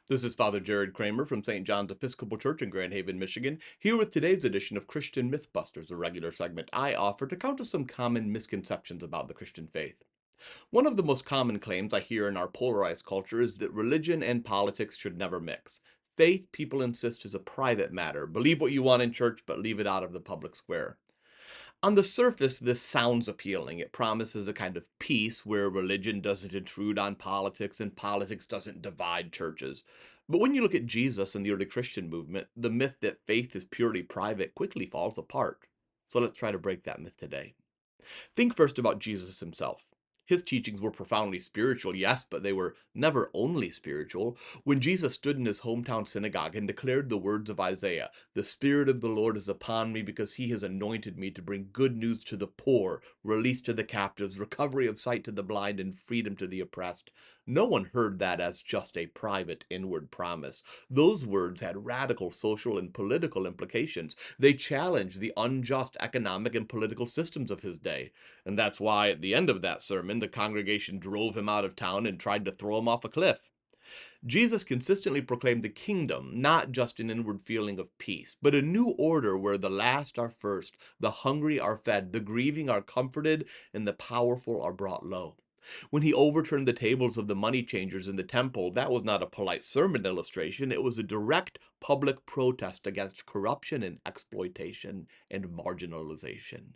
This is Father Jared Cramer from St. John's Episcopal Church in Grand Haven, Michigan, here with today's edition of Christian Mythbusters, a regular segment I offer to counter some common misconceptions about the Christian faith. One of the most common claims I hear in our polarized culture is that religion and politics should never mix. Faith, people insist, is a private matter. Believe what you want in church, but leave it out of the public square. On the surface, this sounds appealing. It promises a kind of peace where religion doesn't intrude on politics and politics doesn't divide churches. But when you look at Jesus and the early Christian movement, the myth that faith is purely private quickly falls apart. So let's try to break that myth today. Think first about Jesus himself. His teachings were profoundly spiritual, yes, but they were never only spiritual. When Jesus stood in his hometown synagogue and declared the words of Isaiah, "The Spirit of the Lord is upon me because he has anointed me to bring good news to the poor, release to the captives, recovery of sight to the blind, and freedom to the oppressed," no one heard that as just a private inward promise. Those words had radical social and political implications. They challenged the unjust economic and political systems of his day. And that's why at the end of that sermon, the congregation drove him out of town and tried to throw him off a cliff. Jesus consistently proclaimed the kingdom, not just an inward feeling of peace, but a new order where the last are first, the hungry are fed, the grieving are comforted, and the powerful are brought low. When he overturned the tables of the money changers in the temple, that was not a polite sermon illustration, it was a direct public protest against corruption and exploitation and marginalization.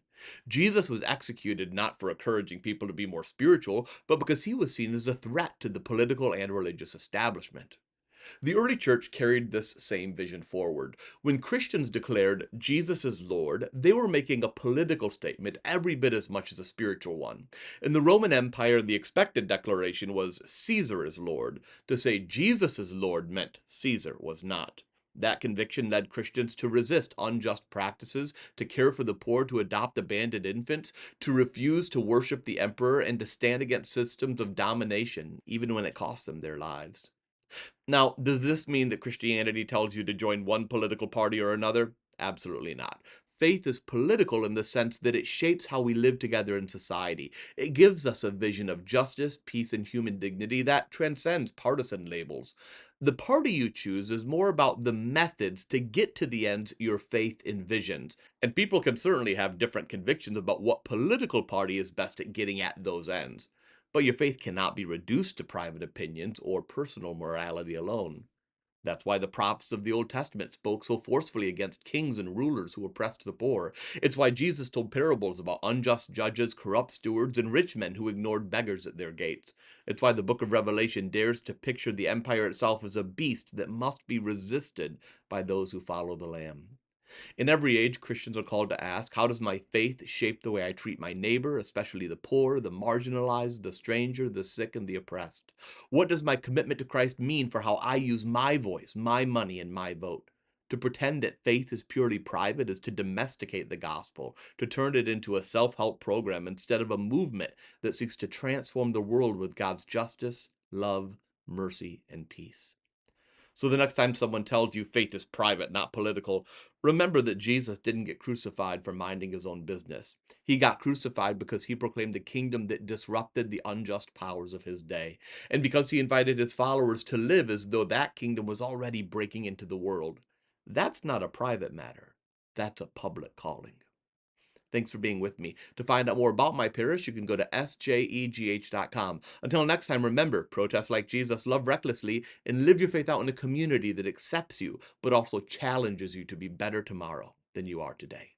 Jesus was executed not for encouraging people to be more spiritual, but because he was seen as a threat to the political and religious establishment. The early church carried this same vision forward. When Christians declared Jesus is Lord, they were making a political statement every bit as much as a spiritual one. In the Roman Empire, the expected declaration was Caesar is Lord. To say Jesus is Lord meant Caesar was not. That conviction led Christians to resist unjust practices, to care for the poor, to adopt abandoned infants, to refuse to worship the emperor, and to stand against systems of domination, even when it cost them their lives. Now, does this mean that Christianity tells you to join one political party or another? Absolutely not. Faith is political in the sense that it shapes how we live together in society. It gives us a vision of justice, peace, and human dignity that transcends partisan labels. The party you choose is more about the methods to get to the ends your faith envisions. And people can certainly have different convictions about what political party is best at getting at those ends. But your faith cannot be reduced to private opinions or personal morality alone. That's why the prophets of the Old Testament spoke so forcefully against kings and rulers who oppressed the poor. It's why Jesus told parables about unjust judges, corrupt stewards, and rich men who ignored beggars at their gates. It's why the book of Revelation dares to picture the empire itself as a beast that must be resisted by those who follow the Lamb. In every age, Christians are called to ask, how does my faith shape the way I treat my neighbor, especially the poor, the marginalized, the stranger, the sick, and the oppressed? What does my commitment to Christ mean for how I use my voice, my money, and my vote? To pretend that faith is purely private is to domesticate the gospel, to turn it into a self help program instead of a movement that seeks to transform the world with God's justice, love, mercy, and peace. So the next time someone tells you faith is private, not political, remember that Jesus didn't get crucified for minding his own business. He got crucified because he proclaimed the kingdom that disrupted the unjust powers of his day, and because he invited his followers to live as though that kingdom was already breaking into the world. That's not a private matter. That's a public calling. Thanks for being with me. To find out more about my parish, you can go to sjegh.com. Until next time, remember, protest like Jesus, love recklessly, and live your faith out in a community that accepts you, but also challenges you to be better tomorrow than you are today.